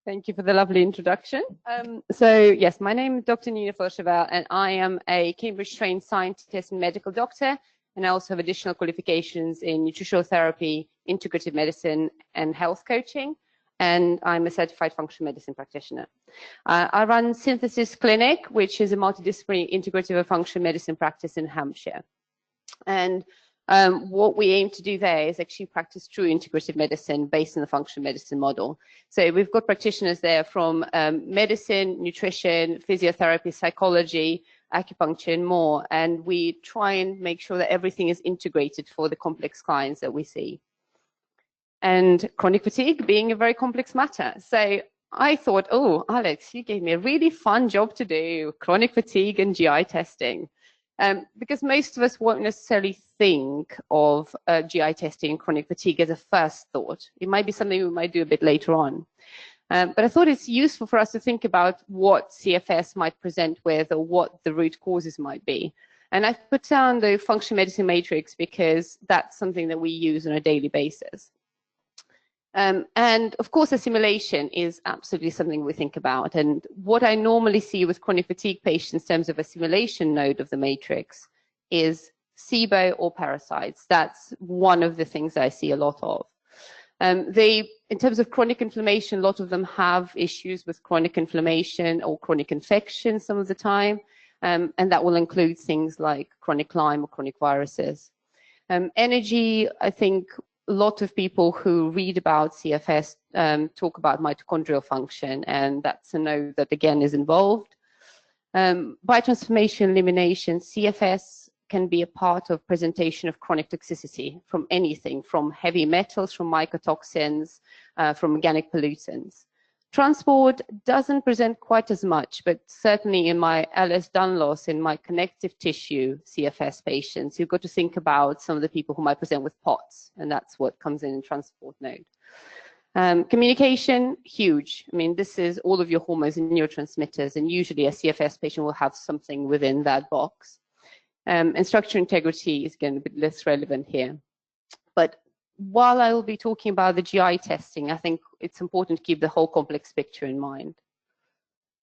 Thank you for the lovely introduction. So yes, my name is Dr. Nina Shavel, and I am a Cambridge-trained scientist and medical doctor, and I also have additional qualifications in nutritional therapy, integrative medicine, and health coaching, and I'm a certified functional medicine practitioner. I run Synthesis Clinic, which is a multidisciplinary integrative and functional medicine practice in Hampshire. And what we aim to do there is actually practice true integrative medicine based on the functional medicine model. So we've got practitioners there from medicine, nutrition, physiotherapy, psychology, acupuncture, and more. And we try and make sure that everything is integrated for the complex clients that we see. And chronic fatigue being a very complex matter. So I thought, oh, Alex, you gave me a really fun job to do, chronic fatigue and GI testing. Because most of us won't necessarily think of GI testing and chronic fatigue as a first thought. It might be something we might do a bit later on. But I thought it's useful for us to think about what CFS might present with or what the root causes might be. And I've put down the functional medicine matrix because that's something that we use on a daily basis. And of course, assimilation is absolutely something we think about. And what I normally see with chronic fatigue patients in terms of assimilation node of the matrix is SIBO or parasites. That's one of the things I see a lot of. In terms of chronic inflammation, a lot of them have issues with chronic inflammation or chronic infection some of the time. And that will include things like chronic Lyme or chronic viruses. Energy, I think, a lot of people who read about CFS talk about mitochondrial function, and that's a node that again is involved. Biotransformation elimination, CFS can be a part of presentation of chronic toxicity from anything, from heavy metals, from mycotoxins, from organic pollutants. Transport doesn't present quite as much, but certainly in my LS-DUN loss, in my connective tissue CFS patients, you've got to think about some of the people who might present with POTS, and that's what comes in transport node. Communication, huge. I mean, this is all of your hormones and neurotransmitters, and usually a CFS patient will have something within that box. And structure integrity is again a bit less relevant here. But while I will be talking about the GI testing, I think it's important to keep the whole complex picture in mind.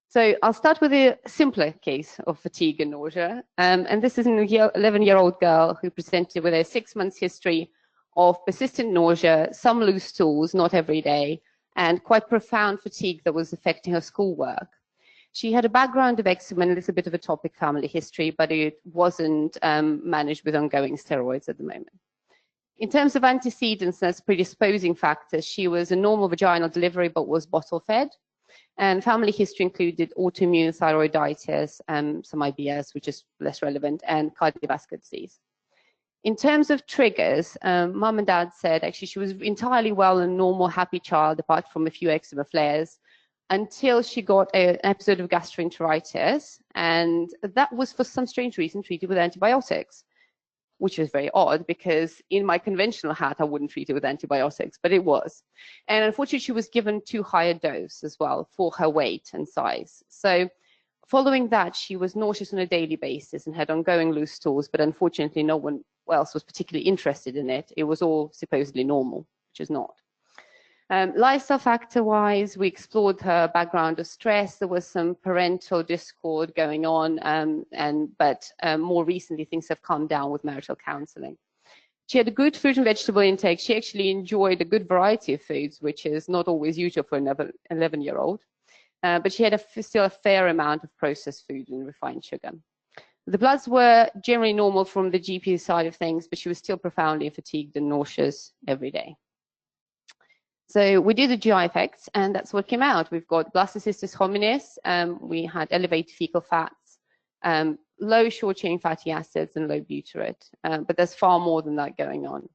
So I'll start with a simpler case of fatigue and nausea. And this is an 11-year-old girl who presented with a 6 months history of persistent nausea, some loose stools, not every day, and quite profound fatigue that was affecting her schoolwork. She had a background of eczema and a little bit of atopic family history, but it wasn't managed with ongoing steroids at the moment. In terms of antecedents as predisposing factors, she was a normal vaginal delivery but was bottle fed. And family history included autoimmune thyroiditis, some IBS, which is less relevant, and cardiovascular disease. In terms of triggers, mum and dad said actually she was entirely well and normal, happy child, apart from a few eczema flares, until she got an episode of gastroenteritis. And that was, for some strange reason, treated with antibiotics, which was very odd because in my conventional hat, I wouldn't treat it with antibiotics, but it was. And unfortunately, she was given too high a dose as well for her weight and size. So following that, she was nauseous on a daily basis and had ongoing loose stools, but unfortunately, no one else was particularly interested in it. It was all supposedly normal, which is not. Lifestyle factor-wise, we explored her background of stress. There was some parental discord going on, but more recently, things have calmed down with marital counseling. She had a good fruit and vegetable intake. She actually enjoyed a good variety of foods, which is not always usual for an 11-year-old. But she had still a fair amount of processed food and refined sugar. The bloods were generally normal from the GP side of things, but she was still profoundly fatigued and nauseous every day. So we did the GI effects, and that's what came out. We've got blastocystis hominis, we had elevated fecal fats, low short-chain fatty acids, and low butyrate. But there's far more than that going on.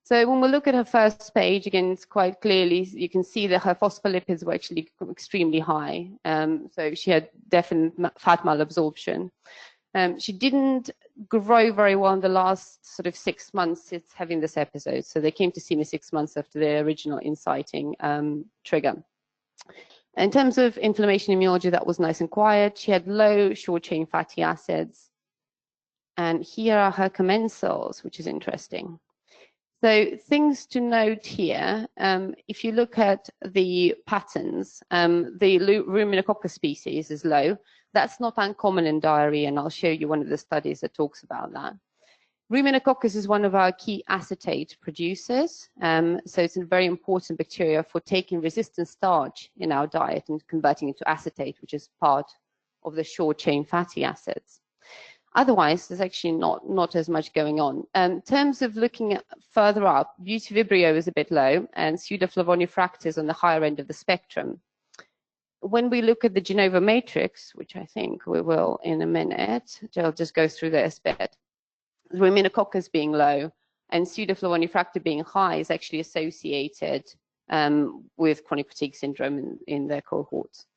So when we look at her first page, again, it's quite clearly, you can see that her phospholipids were actually extremely high. So she had definite fat malabsorption. She didn't grow very well in the last sort of 6 months since having this episode. So they came to see me 6 months after the original inciting trigger. In terms of inflammation immunology, that was nice and quiet. She had low short-chain fatty acids. And here are her commensals, which is interesting. So things to note here, if you look at the patterns, the Ruminococcus species is low. That's not uncommon in diarrhea, and I'll show you one of the studies that talks about that. Ruminococcus is one of our key acetate producers, so it's a very important bacteria for taking resistant starch in our diet and converting it to acetate, which is part of the short-chain fatty acids. Otherwise, there's actually not as much going on. In terms of looking at further up, Butyrvibrio is a bit low, and Pseudoflavonifracta is on the higher end of the spectrum. When we look at the Genova matrix, which I think we will in a minute, I'll just go through this bit. Ruminococcus being low and Pseudoflavonifracta being high is actually associated with chronic fatigue syndrome in their cohorts.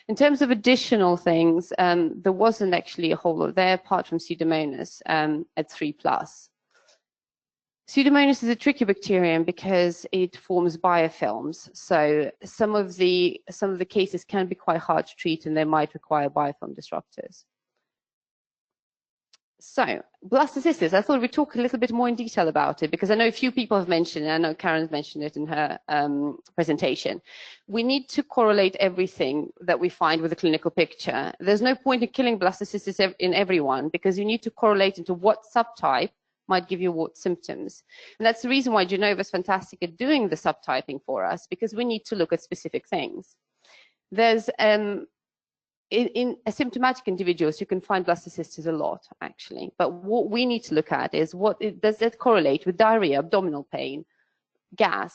In terms of additional things, there wasn't actually a whole lot there apart from Pseudomonas at 3+. Pseudomonas is a tricky bacterium because it forms biofilms. So some of the cases can be quite hard to treat and they might require biofilm disruptors. So, blastocystis, I thought we'd talk a little bit more in detail about it because I know a few people have mentioned it. I know Karen's mentioned it in her presentation. We need to correlate everything that we find with a clinical picture. There's no point in killing blastocystis in everyone because you need to correlate into what subtype might give you what symptoms. And that's the reason why Genova is fantastic at doing the subtyping for us because we need to look at specific things. There's in asymptomatic individuals, you can find blastocystis a lot, actually. But what we need to look at is does that correlate with diarrhea, abdominal pain, gas,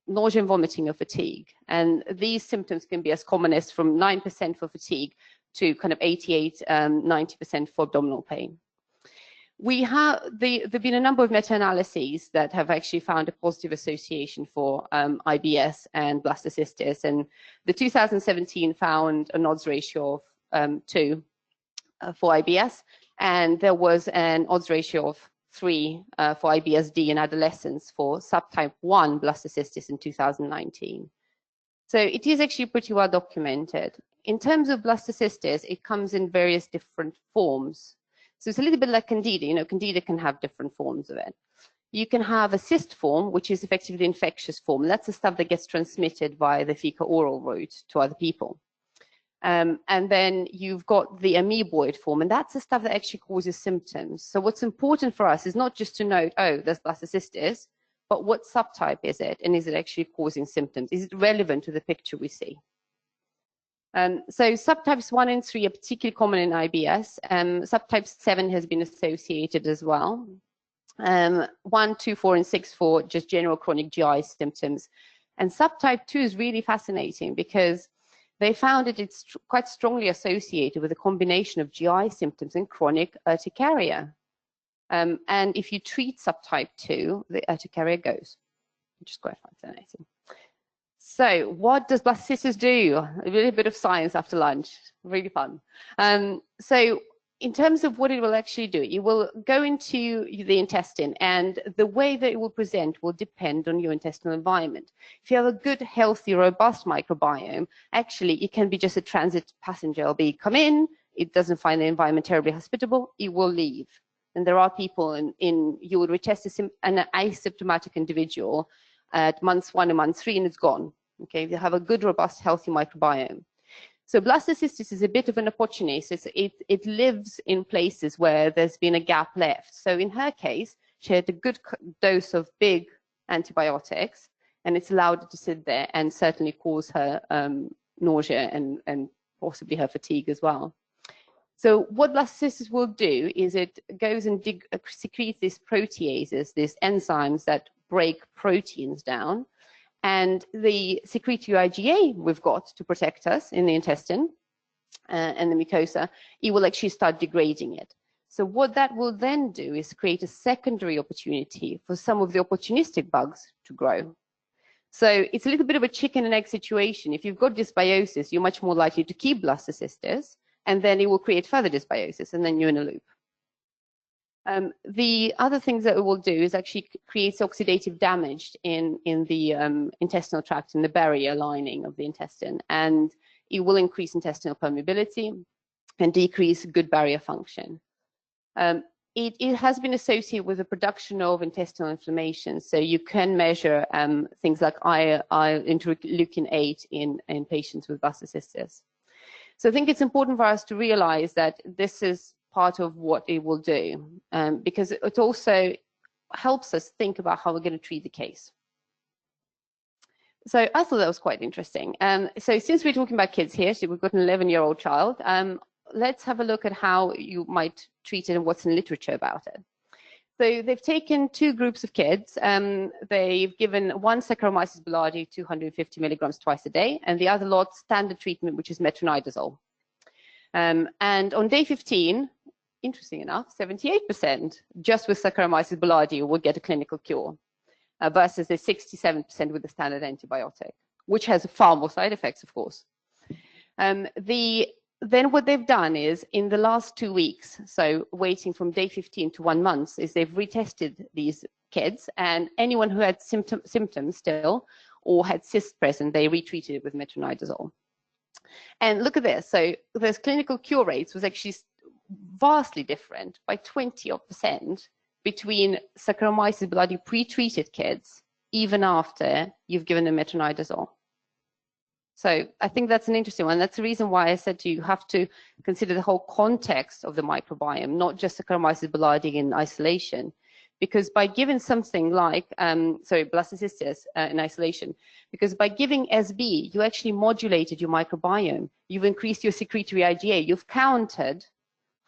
nausea and vomiting or fatigue? And these symptoms can be as common as from 9% for fatigue to kind of 88, 90% for abdominal pain. There've been a number of meta-analyses that have actually found a positive association for IBS and blastocystis, and the 2017 found an odds ratio of 2 for IBS, and there was an odds ratio of 3 for IBS-D in adolescents for subtype 1 blastocystis in 2019. So it is actually pretty well documented. In terms of blastocystis, it comes in various different forms. So it's a little bit like Candida. You know, Candida can have different forms of it. You can have a cyst form, which is effectively the infectious form. That's the stuff that gets transmitted via the fecal-oral route to other people. And then you've got the amoeboid form, and that's the stuff that actually causes symptoms. So what's important for us is not just to note, oh, there's blastocystis, but what subtype is it, and is it actually causing symptoms? Is it relevant to the picture we see? So subtypes 1 and 3 are particularly common in IBS. Subtype 7 has been associated as well. 1, 2, 4, and 6 for just general chronic GI symptoms. And subtype 2 is really fascinating because they found that it's quite strongly associated with a combination of GI symptoms and chronic urticaria. And if you treat subtype 2, the urticaria goes, which is quite fascinating. So what does blastocystis do? A little bit of science after lunch, really fun. So in terms of what it will actually do, it will go into the intestine, and the way that it will present will depend on your intestinal environment. If you have a good, healthy, robust microbiome, actually it can be just a transit passenger. It'll be come in, it doesn't find the environment terribly hospitable, it will leave. And there are people you would retest an asymptomatic individual at months 1 and month 3, and it's gone. Okay, you have a good, robust, healthy microbiome. So blastocystis is a bit of an opportunist. It lives in places where there's been a gap left. So in her case, she had a good dose of big antibiotics, and it's allowed her to sit there and certainly cause her nausea and possibly her fatigue as well. So what blastocystis will do is it goes and secretes these proteases, these enzymes that break proteins down, and the secretory IgA we've got to protect us in the intestine and the mucosa, it will actually start degrading it. So what that will then do is create a secondary opportunity for some of the opportunistic bugs to grow. So it's a little bit of a chicken and egg situation. If you've got dysbiosis, you're much more likely to keep blastocystis, and then it will create further dysbiosis, and then you're in a loop. The other things that it will do is actually create oxidative damage in the intestinal tract, in the barrier lining of the intestine, and it will increase intestinal permeability and decrease good barrier function. it has been associated with the production of intestinal inflammation. So you can measure things like interleukin 8 in patients with blastocystis. So I think it's important for us to realize that this is part of what it will do, because it also helps us think about how we're going to treat the case. So I thought that was quite interesting. So since we're talking about kids here, so we've got an 11-year-old child, let's have a look at how you might treat it and what's in literature about it. So they've taken two groups of kids. They've given one Saccharomyces boulardii 250 milligrams twice a day, and the other lot standard treatment, which is metronidazole. And on day 15, interesting enough, 78% just with Saccharomyces boulardii will get a clinical cure, versus the 67% with the standard antibiotic, which has far more side effects, of course. Then what they've done is, in the last 2 weeks, so waiting from day 15 to 1 month, is they've retested these kids, and anyone who had symptoms still or had cysts present, they retreated it with metronidazole. And look at this. So this clinical cure rates was actually vastly different by 20% between Saccharomyces boulardii pre-treated kids, even after you've given them metronidazole. So I think that's an interesting one. That's the reason why I said to you, you have to consider the whole context of the microbiome, not just Saccharomyces boulardii in isolation. Because by giving something like, blastocystis in isolation, because by giving SB, you actually modulated your microbiome. You've increased your secretory IgA. You've countered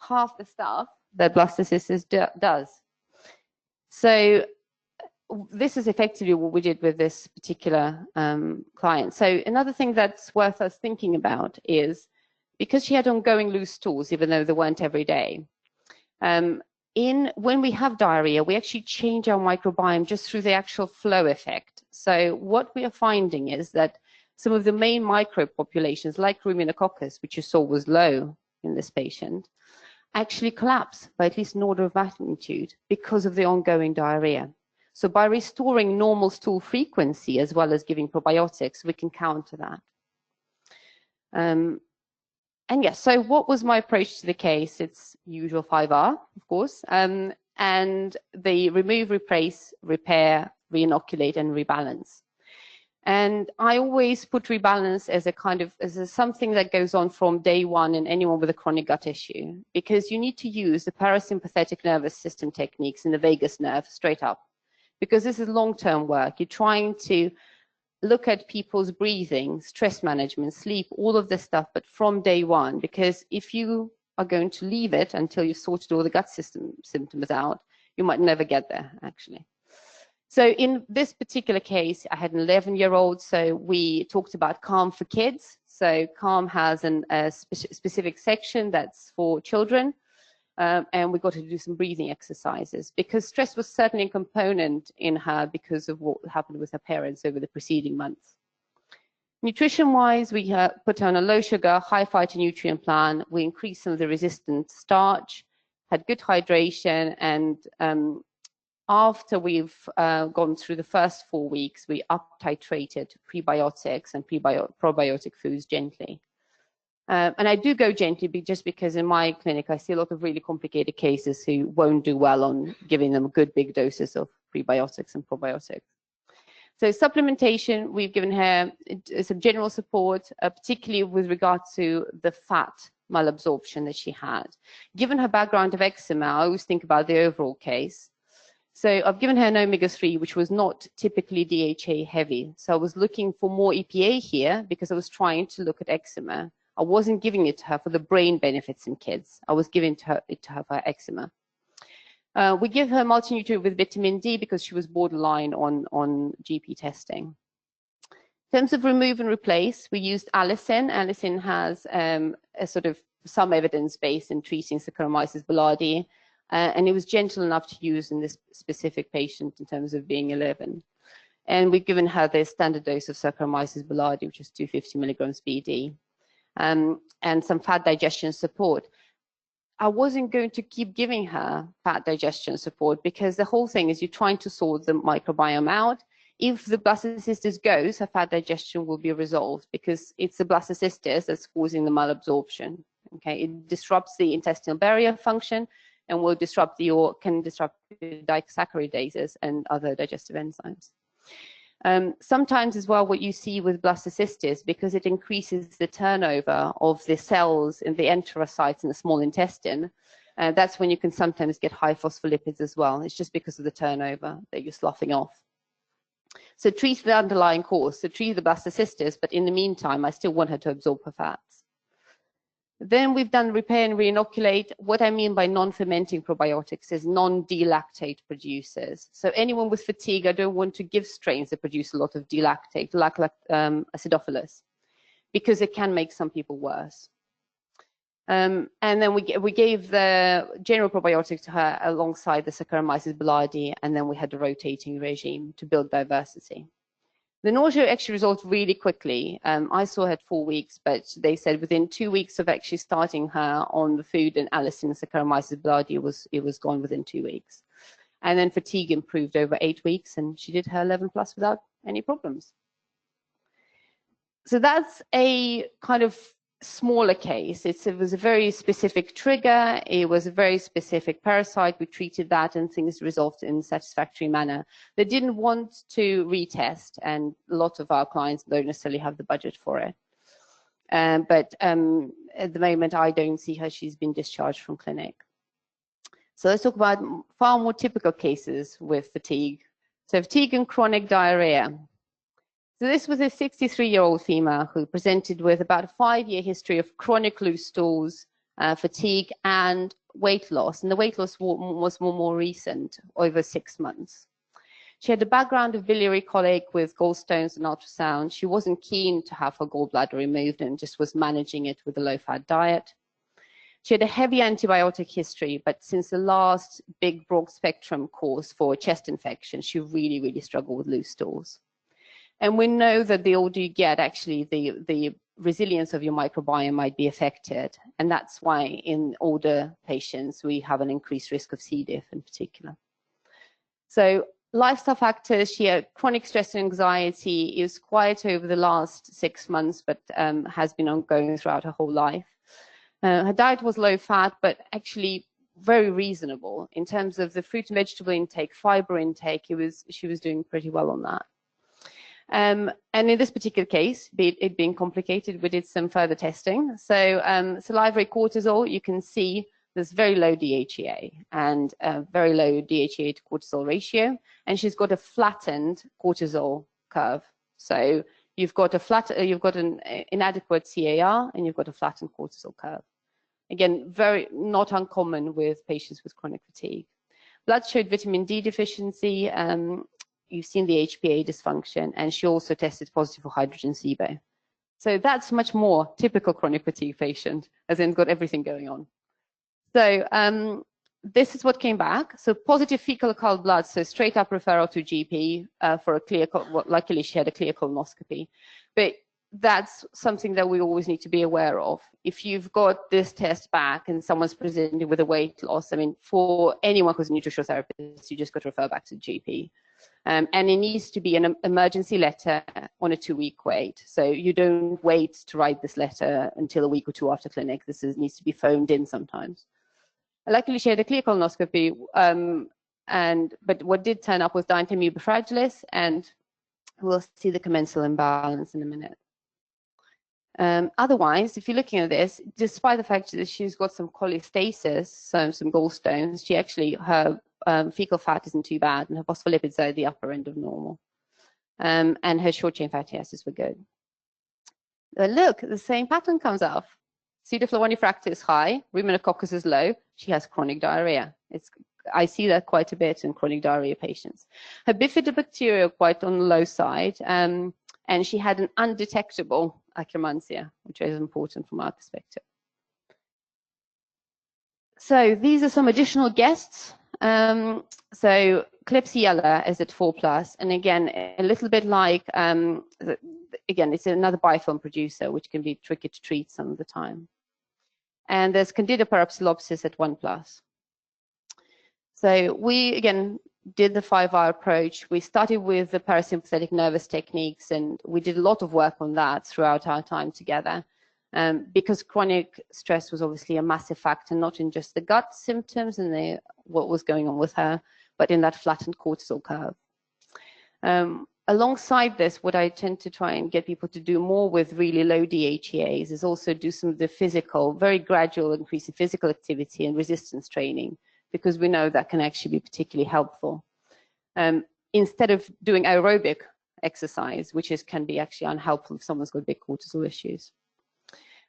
half the stuff that blastocystis does. So this is effectively what we did with this particular client. So another thing that's worth us thinking about is, because she had ongoing loose stools, even though they weren't every day, when we have diarrhea, we actually change our microbiome just through the actual flow effect. So what we are finding is that some of the main microbe populations, like Ruminococcus, which you saw was low in this patient, actually collapse by at least an order of magnitude because of the ongoing diarrhea. So by restoring normal stool frequency as well as giving probiotics, we can counter that. And yes, so what was my approach to the case? It's usual 5R, of course, and the remove, replace, repair, reinoculate, and rebalance. And I always put rebalance as a kind of, as something that goes on from day one in anyone with a chronic gut issue, because you need to use the parasympathetic nervous system techniques in the vagus nerve straight up, because this is long-term work. You're trying to look at people's breathing, stress management, sleep, all of this stuff, but from day one, because if you are going to leave it until you've sorted all the gut system symptoms out, you might never get there, actually. So in this particular case, I had an 11-year-old, so we talked about CALM for kids. So CALM has a specific section that's for children, and we got to do some breathing exercises, because stress was certainly a component in her because of what happened with her parents over the preceding months. Nutrition-wise, we put her on a low-sugar, high-phytonutrient plan. We increased some of the resistant starch, had good hydration, and after we've gone through the first 4 weeks, we up-titrated prebiotics and probiotic foods gently. And I do go gently just because in my clinic, I see a lot of really complicated cases who won't do well on giving them good big doses of prebiotics and probiotics. So supplementation, we've given her some general support, particularly with regard to the fat malabsorption that she had. Given her background of eczema, I always think about the overall case. So I've given her an omega-3, which was not typically DHA heavy. So I was looking for more EPA here because I was trying to look at eczema. I wasn't giving it to her for the brain benefits in kids. I was giving it to her for eczema. We give her multinutrient with vitamin D because she was borderline on GP testing. In terms of remove and replace, we used allicin. Allicin has a sort of some evidence base in treating Saccharomyces boulardii, and it was gentle enough to use in this specific patient in terms of being 11. And we've given her the standard dose of Saccharomyces boulardii, which is 250 milligrams BD. And some fat digestion support. I wasn't going to keep giving her fat digestion support because the whole thing is you're trying to sort the microbiome out. If the blastocystis goes, her fat digestion will be resolved because it's the blastocystis that's causing the malabsorption. Okay, it disrupts the intestinal barrier function, and will disrupt can disrupt the disaccharidases and other digestive enzymes. Sometimes as well, what you see with blastocystis, because it increases the turnover of the cells in the enterocytes in the small intestine, that's when you can sometimes get high phospholipids as well. It's just because of the turnover that you're sloughing off. So treat the underlying cause, so treat the blastocystis, but in the meantime, I still want her to absorb her fats. Then we've done repair and reinoculate. What I mean by non-fermenting probiotics is non-delactate producers. So anyone with fatigue, I don't want to give strains that produce a lot of delactate, like acidophilus, because it can make some people worse. And then we gave the general probiotic to her alongside the Saccharomyces boulardii, and then we had a rotating regime to build diversity. The nausea actually resolved really quickly. I saw her at 4 weeks, but they said within 2 weeks of actually starting her on the food and allicin Saccharomyces boulardii, it was gone within 2 weeks. And then fatigue improved over 8 weeks, and she did her 11 plus without any problems. So that's a kind of smaller case. It was a very specific trigger. It was a very specific parasite. We treated that and things resolved in a satisfactory manner. They didn't want to retest, and a lot of our clients don't necessarily have the budget for it. But at the moment, I don't see her. She's been discharged from clinic. So let's talk about far more typical cases with fatigue. So fatigue and chronic diarrhea. So this was a 63-year-old female who presented with about a 5-year history of chronic loose stools, fatigue, and weight loss. And the weight loss was more recent, over 6 months. She had a background of biliary colic with gallstones and ultrasound. She wasn't keen to have her gallbladder removed and just was managing it with a low-fat diet. She had a heavy antibiotic history, but since the last big broad-spectrum course for chest infection, she really, really struggled with loose stools. And we know that the older you get, actually, the resilience of your microbiome might be affected. And that's why in older patients, we have an increased risk of C. diff in particular. So lifestyle factors, she had chronic stress and anxiety. It was quiet over the last 6 months, but has been ongoing throughout her whole life. Her diet was low fat, but actually very reasonable. In terms of the fruit and vegetable intake, fiber intake, she was doing pretty well on that. And in this particular case, it being complicated, we did some further testing. So salivary cortisol, you can see there's very low DHEA and very low DHEA to cortisol ratio. And she's got a flattened cortisol curve. So you've got an inadequate CAR and you've got a flattened cortisol curve. Again, very not uncommon with patients with chronic fatigue. Blood showed vitamin D deficiency. You've seen the HPA dysfunction, and she also tested positive for hydrogen SIBO. So that's much more typical chronic fatigue patient, as in got everything going on. So this is what came back. So positive fecal occult blood, so straight up referral to GP for a clear, well, luckily she had a clear colonoscopy. But that's something that we always need to be aware of. If you've got this test back and someone's presenting with a weight loss, I mean, for anyone who's a nutritional therapist, you just got to refer back to the GP. And it needs to be an emergency letter on a 2-week wait. So you don't wait to write this letter until a week or two after clinic. This needs to be phoned in sometimes. Luckily, she had a clear colonoscopy, but what did turn up was diatomea fragilis, and we'll see the commensal imbalance in a minute. Otherwise, if you're looking at this, despite the fact that she's got some cholestasis, some gallstones, she actually, her fecal fat isn't too bad, and her phospholipids are at the upper end of normal. And her short-chain fatty acids were good. Look, the same pattern comes up. Pseudoflavone fracta is high, Rhuminococcus is low. She has chronic diarrhea. I see that quite a bit in chronic diarrhea patients. Her bifidobacteria are quite on the low side, and she had an undetectable akkermansia, which is important from our perspective. So these are some additional guests. So Klebsiella is at 4+, and again, a little bit like, again, it's another biofilm producer, which can be tricky to treat some of the time. And there's Candida parapsilopsis at 1+. So we, again, did the 5R approach. We started with the parasympathetic nervous techniques, and we did a lot of work on that throughout our time together. because chronic stress was obviously a massive factor, not in just the gut symptoms and what was going on with her, but in that flattened cortisol curve. Alongside this, what I tend to try and get people to do more with really low DHEAs is also do some of the physical, very gradual increase in physical activity and resistance training, because we know that can actually be particularly helpful. Instead of doing aerobic exercise, which can be actually unhelpful if someone's got big cortisol issues.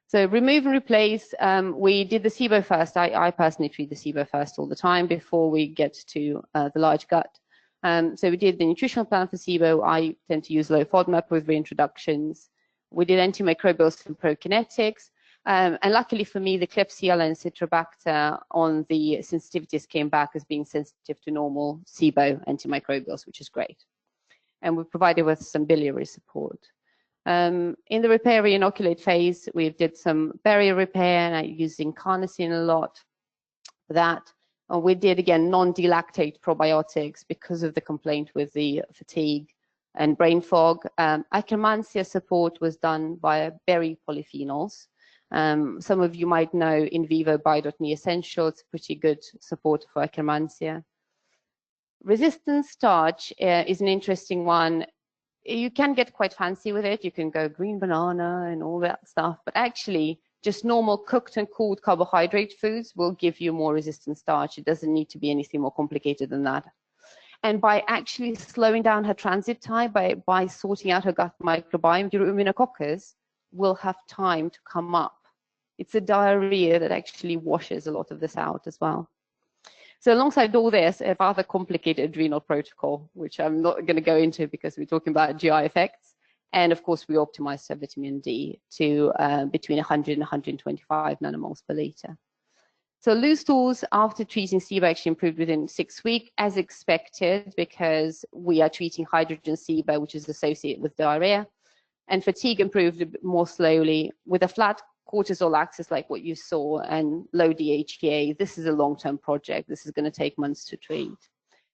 So remove and replace, we did the SIBO first. I personally treat the SIBO first all the time before we get to the large gut. So we did the nutritional plan for SIBO. I tend to use low FODMAP with reintroductions. We did antimicrobials and prokinetics. And luckily for me, the Klebsiella and Citrobacter on the sensitivities came back as being sensitive to normal SIBO antimicrobials, which is great. And we provided with some biliary support. In the repair reinoculate phase, we did some barrier repair, and I used incarnitine a lot for that. We did, again, non-delactate probiotics because of the complaint with the fatigue and brain fog. Akkermansia support was done via berry polyphenols. Some of you might know in vivo Bio.me Essential. It's pretty good support for Akkermansia. Resistant starch is an interesting one. You can get quite fancy with it. You can go green banana and all that stuff, but actually just normal cooked and cooled carbohydrate foods will give you more resistant starch. It doesn't need to be anything more complicated than that. And by actually slowing down her transit time, by sorting out her gut microbiome, your immunococcus will have time to come up. It's the diarrhea that actually washes a lot of this out as well. So alongside all this, a rather complicated adrenal protocol, which I'm not going to go into because we're talking about GI effects. And of course, we optimized her vitamin D to between 100 and 125 nanomoles per liter. So loose stools after treating SIBO actually improved within 6 weeks, as expected, because we are treating hydrogen SIBO, which is associated with diarrhea. And fatigue improved a bit more slowly. With a flat cortisol axis like what you saw and low DHEA, this is a long-term project. This is going to take months to treat.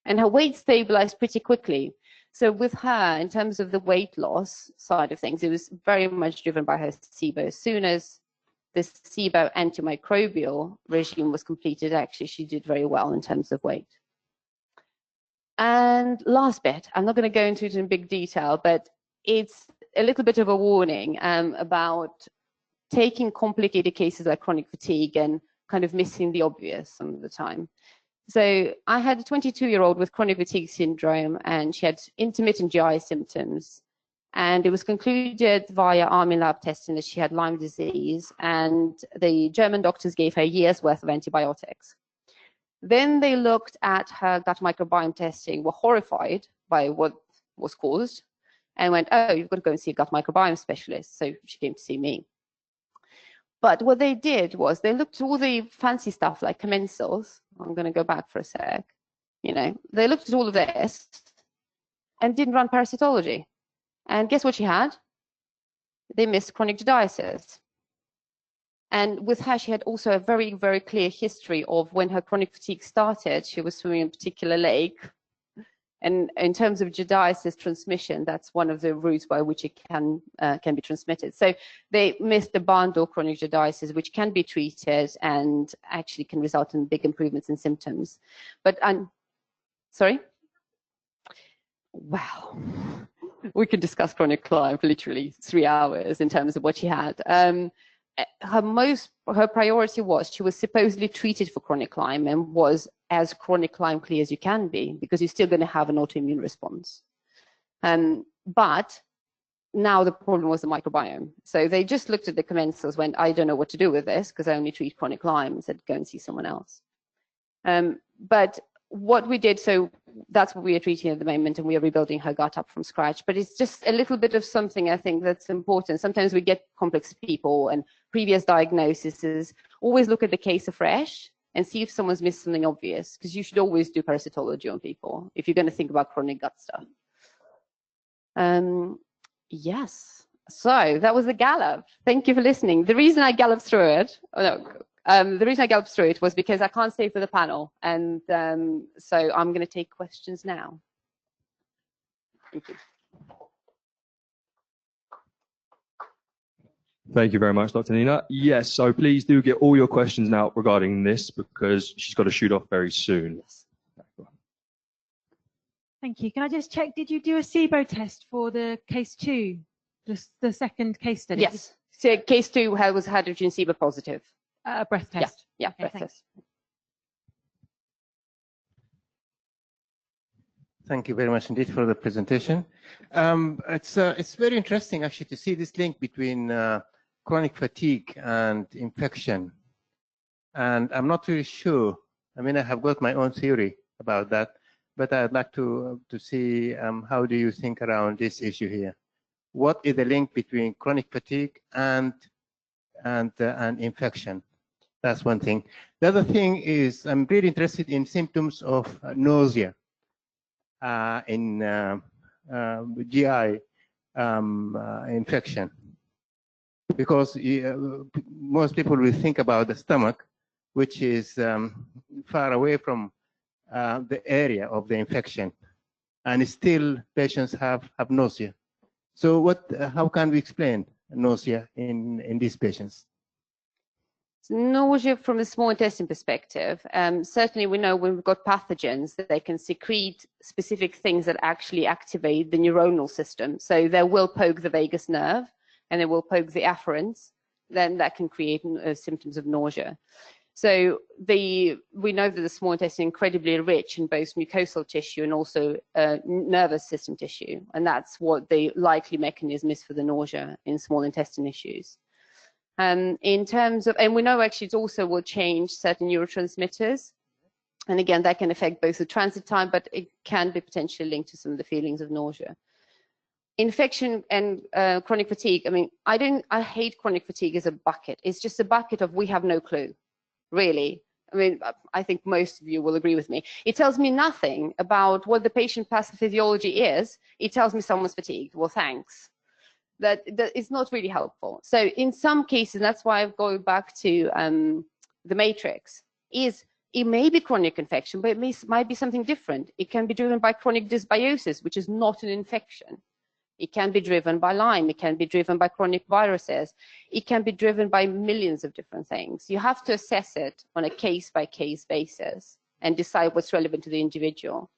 And her weight stabilized pretty quickly. So with her, in terms of the weight loss side of things, it was very much driven by her SIBO. As soon as this SIBO antimicrobial regime was completed, actually, she did very well in terms of weight. And last bit, I'm not going to go into it in big detail, but it's a little bit of a warning about taking complicated cases like chronic fatigue and kind of missing the obvious some of the time. So I had a 22-year-old with chronic fatigue syndrome, and she had intermittent GI symptoms. And it was concluded via Army lab testing that she had Lyme disease, and the German doctors gave her a year's worth of antibiotics. Then they looked at her gut microbiome testing, were horrified by what was caused, and went, oh, you've got to go and see a gut microbiome specialist. So she came to see me. But what they did was they looked at all the fancy stuff like commensals. I'm going to go back for a sec. You know, they looked at all of this and didn't run parasitology. And guess what she had? They missed chronic giardiasis. And with her, she had also a very, very clear history of when her chronic fatigue started. She was swimming in a particular lake. And in terms of giardiasis transmission, that's one of the routes by which it can be transmitted. So they missed the barn door chronic giardiasis, which can be treated and actually can result in big improvements in symptoms. But sorry? Wow. We could discuss chronic Lyme for literally 3 hours in terms of what she had. Her priority was she was supposedly treated for chronic Lyme and was as chronic Lyme clear as you can be, because you're still going to have an autoimmune response. But now the problem was the microbiome. So they just looked at the commensals, went, I don't know what to do with this because I only treat chronic Lyme, and said, go and see someone else. But what we did, so that's what we are treating at the moment, and we are rebuilding her gut up from scratch. But it's just a little bit of something I think that's important. Sometimes we get complex people and previous diagnoses. Always look at the case afresh and see if someone's missed something obvious, because you should always do parasitology on people if you're going to think about chronic gut stuff. Yes, so that was the gallop. Thank you for listening. The reason I galloped through it, the reason I galloped through it was because I can't stay for the panel, and so I'm going to take questions now. Thank you. Thank you very much, Dr. Nina. Yes, so please do get all your questions now regarding this because she's got to shoot off very soon. Yes. Thank you. Can I just check, did you do a SIBO test for the case 2, the second case study? Yes. So case 2 was hydrogen SIBO positive. Breath test. Yeah, Okay, breath thanks. test. Thank you very much indeed for the presentation. It's very interesting actually to see this link between chronic fatigue and infection. And I'm not really sure. I mean, I have got my own theory about that, but I'd like to see how do you think around this issue here? What is the link between chronic fatigue and infection? That's one thing. The other thing is I'm really interested in symptoms of nausea in GI infection, because most people will think about the stomach, which is far away from the area of the infection, and still patients have nausea. So how can we explain nausea in these patients? Nausea from a small intestine perspective, certainly we know when we've got pathogens that they can secrete specific things that actually activate the neuronal system. So they will poke the vagus nerve and they will poke the afferents, then that can create symptoms of nausea. So we know that the small intestine is incredibly rich in both mucosal tissue and also nervous system tissue, and that's what the likely mechanism is for the nausea in small intestine issues. In terms of, and we know actually it also will change certain neurotransmitters, and again that can affect both the transit time, but it can be potentially linked to some of the feelings of nausea. Infection and chronic fatigue, I mean, I hate chronic fatigue as a bucket. It's just a bucket of we have no clue, really. I mean, I think most of you will agree with me. It tells me nothing about what the patient pathophysiology is. It tells me someone's fatigued. Well, thanks. That is not really helpful. So in some cases, that's why I'm going back to the matrix, is it may be chronic infection, but it might be something different. It can be driven by chronic dysbiosis, which is not an infection. It can be driven by Lyme. It can be driven by chronic viruses. It can be driven by millions of different things. You have to assess it on a case-by-case basis and decide what's relevant to the individual.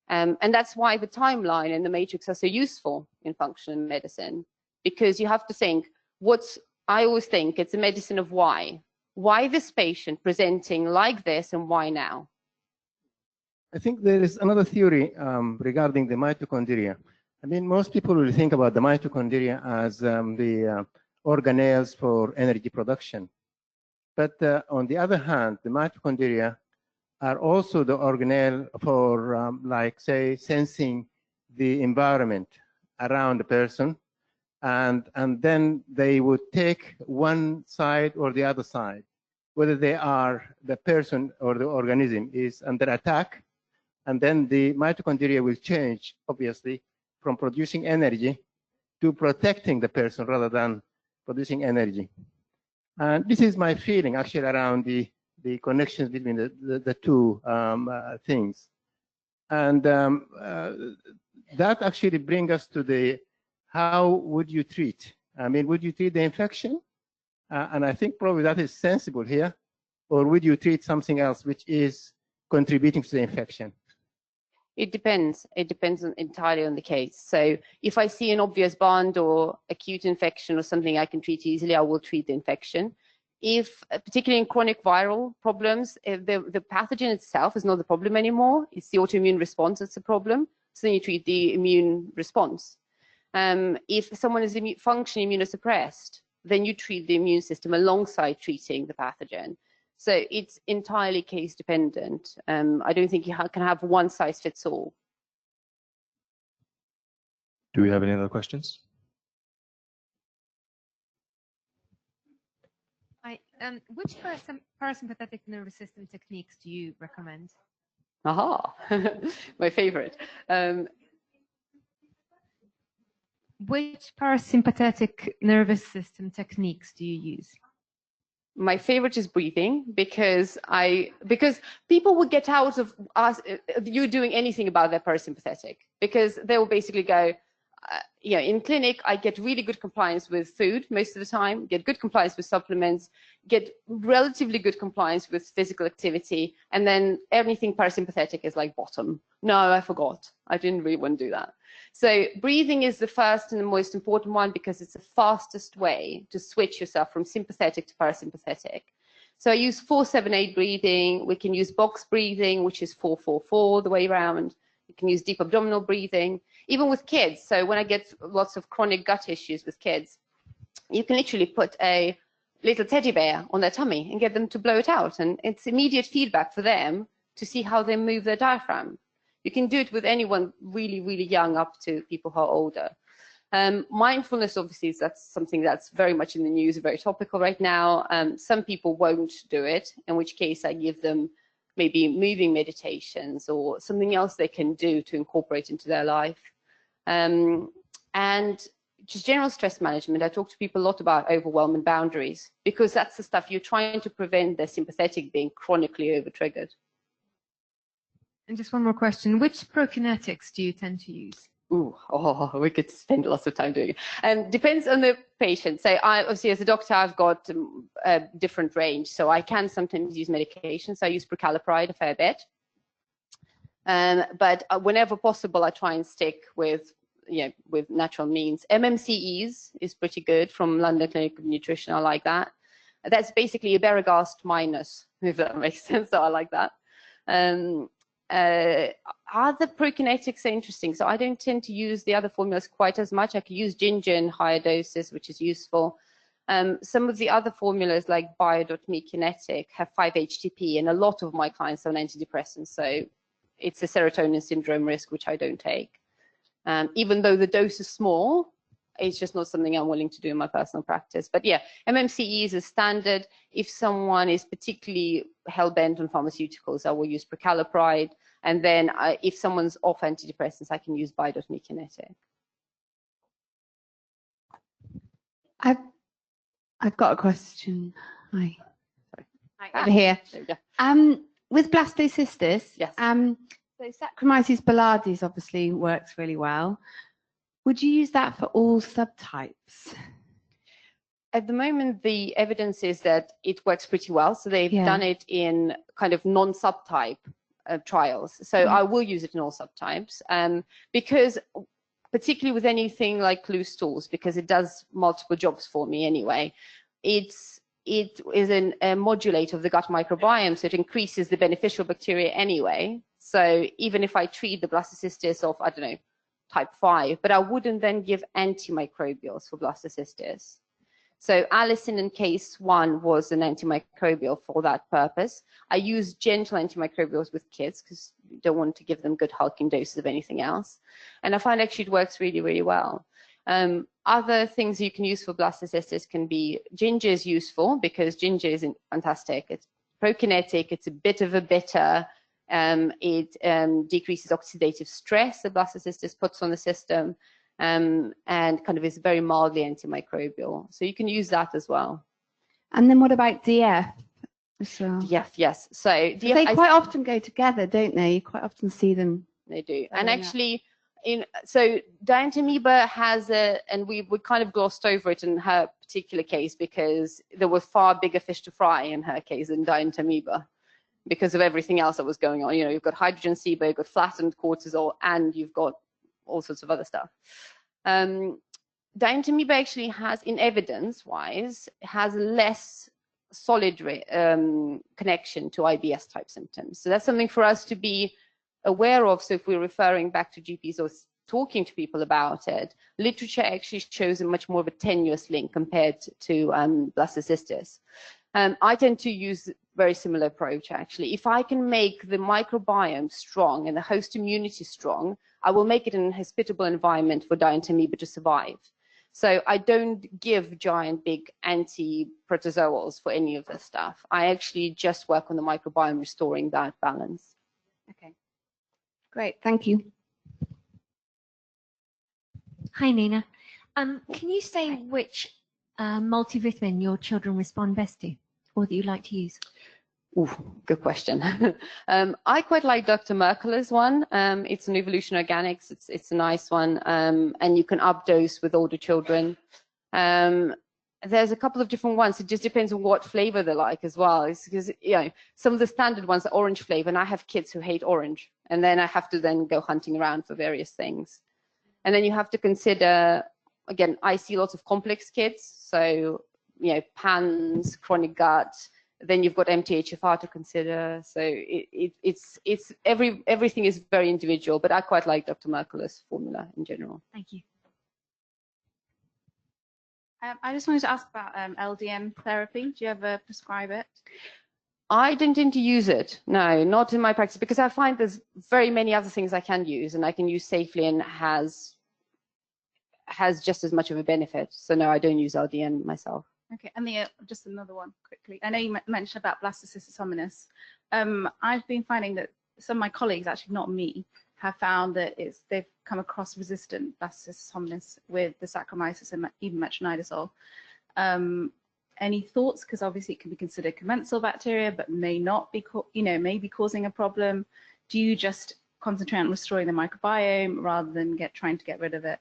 And that's why the timeline and the matrix are so useful in functional medicine, because you have to think, I always think it's a medicine of why. Why this patient presenting like this and why now? I think there is another theory regarding the mitochondria. I mean, most people will think about the mitochondria as the organelles for energy production. But on the other hand, the mitochondria are also the organelle for, like, say, sensing the environment around the person. And then they would take one side or the other side, whether they are the person or the organism is under attack. And then the mitochondria will change, obviously, from producing energy to protecting the person rather than producing energy. And this is my feeling actually around the connections between the two things. And that actually brings us to the how would you treat? I mean, would you treat the infection? And I think probably that is sensible here. Or would you treat something else which is contributing to the infection? It depends. It depends entirely on the case. So if I see an obvious bond or acute infection or something I can treat easily, I will treat the infection. If, particularly in chronic viral problems, if the pathogen itself is not the problem anymore, it's the autoimmune response that's the problem, so then you treat the immune response. If someone is functionally immunosuppressed, then you treat the immune system alongside treating the pathogen. So it's entirely case dependent. I don't think you can have one size fits all. Do we have any other questions? Which parasympathetic nervous system techniques do you recommend? Aha, my favorite. Which parasympathetic nervous system techniques do you use? My favorite is breathing, because people would get out of you doing anything about their parasympathetic, because they will basically go, you know, in clinic, I get really good compliance with food most of the time, get good compliance with supplements, get relatively good compliance with physical activity, and then anything parasympathetic is like bottom. No, I forgot. I didn't really want to do that. So breathing is the first and the most important one because it's the fastest way to switch yourself from sympathetic to parasympathetic. So I use 4-7-8 breathing. We can use box breathing, which is 4-4-4 the way around. You can use deep abdominal breathing, even with kids. So when I get lots of chronic gut issues with kids, you can literally put a little teddy bear on their tummy and get them to blow it out. And it's immediate feedback for them to see how they move their diaphragm. You can do it with anyone really, really young up to people who are older. Mindfulness, obviously, that's something that's very much in the news, very topical right now. Some people won't do it, in which case I give them maybe moving meditations or something else they can do to incorporate into their life. And just general stress management. I talk to people a lot about overwhelm and boundaries because that's the stuff you're trying to prevent their sympathetic being chronically over-triggered. And just one more question. Which prokinetics do you tend to use? Ooh, we could spend lots of time doing it. Depends on the patient. So I, obviously, as a doctor, I've got a different range. So I can sometimes use medication. So I use precalpride a fair bit. But whenever possible, I try and stick with, you know, with natural means. MMCEs is pretty good from London Clinic of Nutrition. I like that. That's basically a Iberogast minus, if that makes sense. So I like that. Other prokinetics are interesting. So I don't tend to use the other formulas quite as much. I can use ginger in higher doses, which is useful. Some of the other formulas like Bio.me Kinetic have 5-HTP, and a lot of my clients are on antidepressants. So it's a serotonin syndrome risk, which I don't take. Even though the dose is small, it's just not something I'm willing to do in my personal practice. But yeah, MMCE is a standard. If someone is particularly hell-bent on pharmaceuticals, I will use precalpride. And then if someone's off antidepressants, I can use Bio.me Kinetic. I've got a question. Hi. Sorry. Hi, over here. There we go. With blastocystis, Yes. so Saccharomyces boulardii obviously works really well. Would you use that for all subtypes? At the moment, the evidence is that it works pretty well. So they've done it in kind of non-subtype trials. So I will use it in all subtypes because particularly with anything like loose stools, because it does multiple jobs for me anyway. It is a modulator of the gut microbiome, so it increases the beneficial bacteria anyway. So even if I treat the blastocystis of, I don't know, type 5, but I wouldn't then give antimicrobials for blastocystis. So allicin in case 1 was an antimicrobial for that purpose. I use gentle antimicrobials with kids because you don't want to give them good hulking doses of anything else. And I find actually it works really, really well. Other things you can use for blastocystis can be ginger is useful because ginger is fantastic. It's prokinetic, it's a bit of a bitter. It decreases oxidative stress that blastocystis puts on the system. And kind of is very mildly antimicrobial. So you can use that as well. And then what about DF as well? DF, yes. So DF, they quite often go together, don't they? You quite often see them. They do. And actually, so diantamoeba has and we kind of glossed over it in her particular case because there were far bigger fish to fry in her case than diantamoeba because of everything else that was going on. You know, you've got hydrogen SIBO, you've got flattened cortisol, and you've got all sorts of other stuff. Diantamoeba actually has, in evidence-wise, has less solid connection to IBS type symptoms. So that's something for us to be aware of. So if we're referring back to GPs or talking to people about it, literature actually shows a much more of a tenuous link compared to blastocystis. I tend to use a very similar approach, actually. If I can make the microbiome strong and the host immunity strong, I will make it an hospitable environment for diantamoeba to survive. So I don't give giant big anti-protozoals for any of this stuff. I actually just work on the microbiome, restoring that balance. Okay, great, thank you. Hi, Nina. Can you say which multivitamin your children respond best to, or that you like to use? Ooh, good question. I quite like Dr. Merkel's one. It's an Evolution Organics. It's a nice one, and you can updose with older children. There's a couple of different ones. It just depends on what flavor they like as well. It's because, you know, some of the standard ones are orange flavor, and I have kids who hate orange, and then I have to then go hunting around for various things. And then you have to consider, again, I see lots of complex kids, so, you know, PANS, chronic gut. Then you've got MTHFR to consider. So everything is very individual, but I quite like Dr. Merkel's formula in general. Thank you. I just wanted to ask about LDN therapy. Do you ever prescribe it? I didn't tend to use it. No, not in my practice, because I find there's very many other things I can use and I can use safely and has just as much of a benefit. So no, I don't use LDN myself. Okay, and just another one quickly. I know you mentioned about blastocystis hominis. I've been finding that some of my colleagues, actually not me, have found that they've come across resistant blastocystis hominis with the Saccharomyces and even metronidazole. Any thoughts? Because obviously it can be considered commensal bacteria, but may not be, may be causing a problem. Do you just concentrate on restoring the microbiome rather than trying to get rid of it?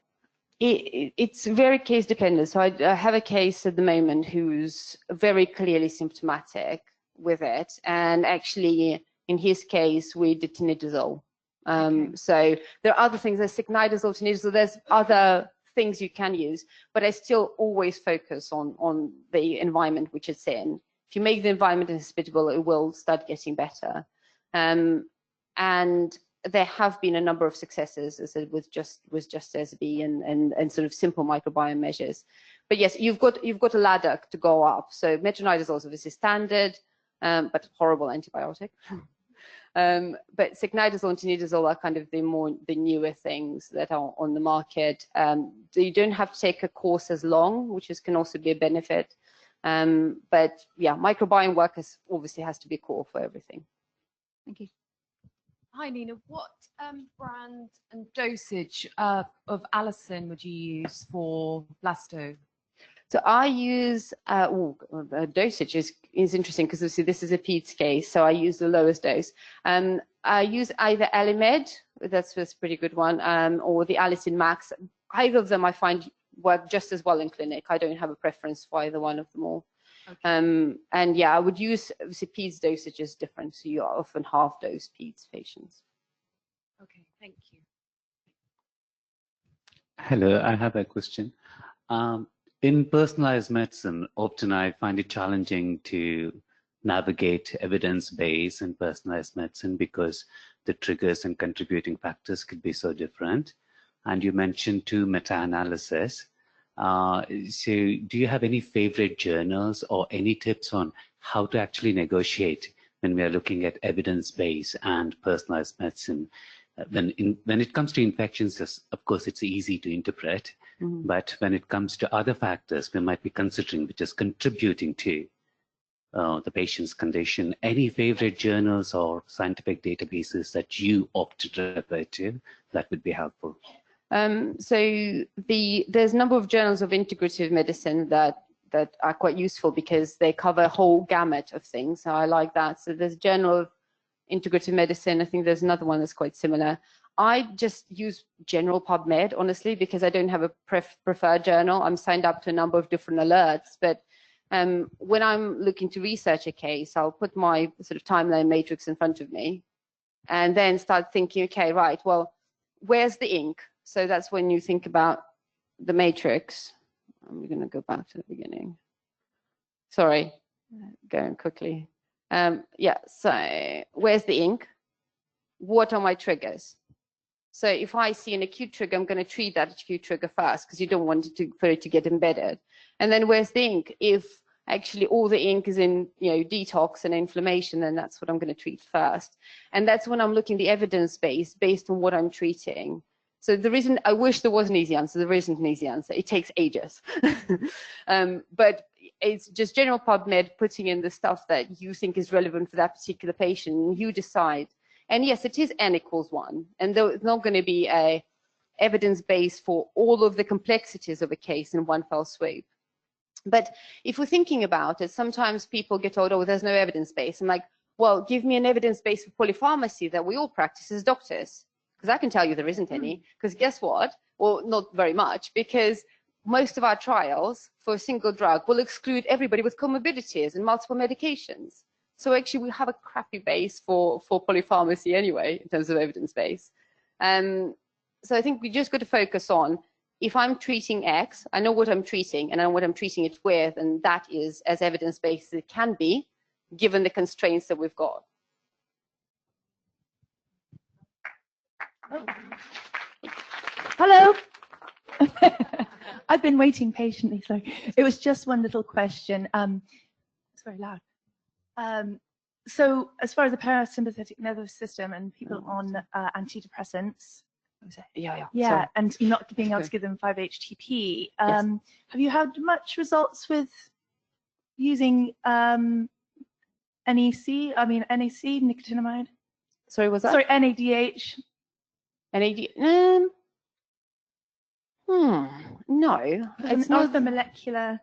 It's very case dependent. So I have a case at the moment who's very clearly symptomatic with it, and actually in his case we did tinidazole. So there are other things. There's cycnidazole, tinidazole. There's other things you can use, but I still always focus on the environment which it's in. If you make the environment inhospitable, it will start getting better. And there have been a number of successes, as I said, with just SB and sort of simple microbiome measures. But yes, you've got a ladder to go up. So metronidazole is obviously standard, but horrible antibiotic. But cycnidazole and tinidazole are kind of the newer things that are on the market. You don't have to take a course as long, which can also be a benefit. But yeah, microbiome work obviously has to be core for everything. Thank you. Hi, Nina. What brand and dosage of allicin would you use for blasto? So I use, dosage is interesting because obviously this is a PEDS case, so I use the lowest dose. I use either Alimed, that's a pretty good one, or the Allicin Max. Either of them I find work just as well in clinic. I don't have a preference for either one of them all. Okay. And yeah, I would use, obviously PEDS dosage is different, so you often half dose PEDS patients. Okay, thank you. Hello, I have a question. In personalized medicine, often I find it challenging to navigate evidence base in personalized medicine because the triggers and contributing factors could be so different. And you mentioned 2 meta-analysis. So do you have any favorite journals or any tips on how to actually negotiate when we are looking at evidence base and personalized medicine? When it comes to infections, of course, it's easy to interpret. Mm-hmm. But when it comes to other factors we might be considering, which is contributing to the patient's condition, any favorite journals or scientific databases that you opt to refer to, that would be helpful. So there's a number of journals of integrative medicine that are quite useful because they cover a whole gamut of things. So I like that. So there's a journal of integrative medicine. I think there's another one that's quite similar. I just use general PubMed, honestly, because I don't have a preferred journal. I'm signed up to a number of different alerts, but when I'm looking to research a case, I'll put my sort of timeline matrix in front of me and then start thinking, okay, right, well, where's the ink? So that's when you think about the matrix. I'm going to go back to the beginning. Sorry, going quickly. Yeah, so where's the ink? What are my triggers? So if I see an acute trigger, I'm going to treat that acute trigger first because you don't want it for it to get embedded. And then where's the ink? If actually all the ink is in, detox and inflammation, then that's what I'm going to treat first. And that's when I'm looking at the evidence base based on what I'm treating. So the reason I wish there was an easy answer, there isn't an easy answer. It takes ages. But it's just general PubMed putting in the stuff that you think is relevant for that particular patient, and you decide. And yes, it is N=1, and though it's not going to be a evidence base for all of the complexities of a case in one fell swoop. But if we're thinking about it, sometimes people get told, oh, there's no evidence base. I'm like, Well, give me an evidence base for polypharmacy that we all practice as doctors, because I can tell you there isn't any. Because guess what? Well, not very much, because most of our trials for a single drug will exclude everybody with comorbidities and multiple medications. So actually, we have a crappy base for polypharmacy anyway, in terms of evidence base. So I think we just got to focus on, if I'm treating X, I know what I'm treating, and I know what I'm treating it with, and that is as evidence-based as it can be, given the constraints that we've got. Hello. I've been waiting patiently, so it was just one little question. It's very loud. So as far as the parasympathetic nervous system and people on antidepressants, Yeah, and not being able to give them 5-HTP, Yes. have you had much results with using NEC? I mean NAC, nicotinamide. Sorry, was that? Sorry, NADH. NAD? No, it's All not. of the molecular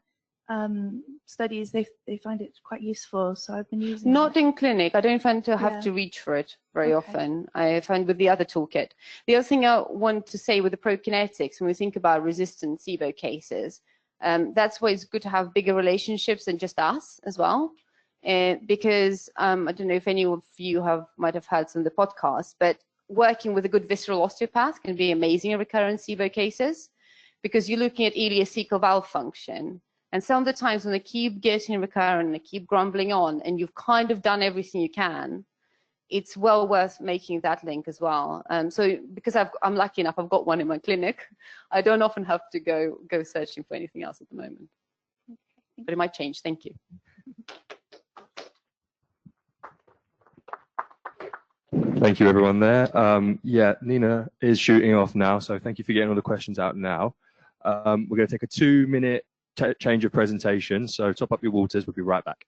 studies, they find it quite useful, so I've been using Not it. in clinic. I don't find to have Yeah. to reach for it very Okay. often. I find with the other toolkit. The other thing I want to say with the prokinetics, when we think about resistant SIBO cases, that's why it's good to have bigger relationships than just us as well. Because I don't know if any of you might have heard some of the podcasts, but working with a good visceral osteopath can be amazing in recurrent SIBO cases, because you're looking at ileocecal valve function. And some of the times when they keep getting recurrent and they keep grumbling on, and you've kind of done everything you can, it's well worth making that link as well. So because I'm lucky enough, I've got one in my clinic, I don't often have to go searching for anything else at the moment. But it might change. Thank you. Thank you, everyone there. Yeah, Nina is shooting off now, so thank you for getting all the questions out now. We're going to take a 2-minute change of presentation, so top up your waters. We'll be right back.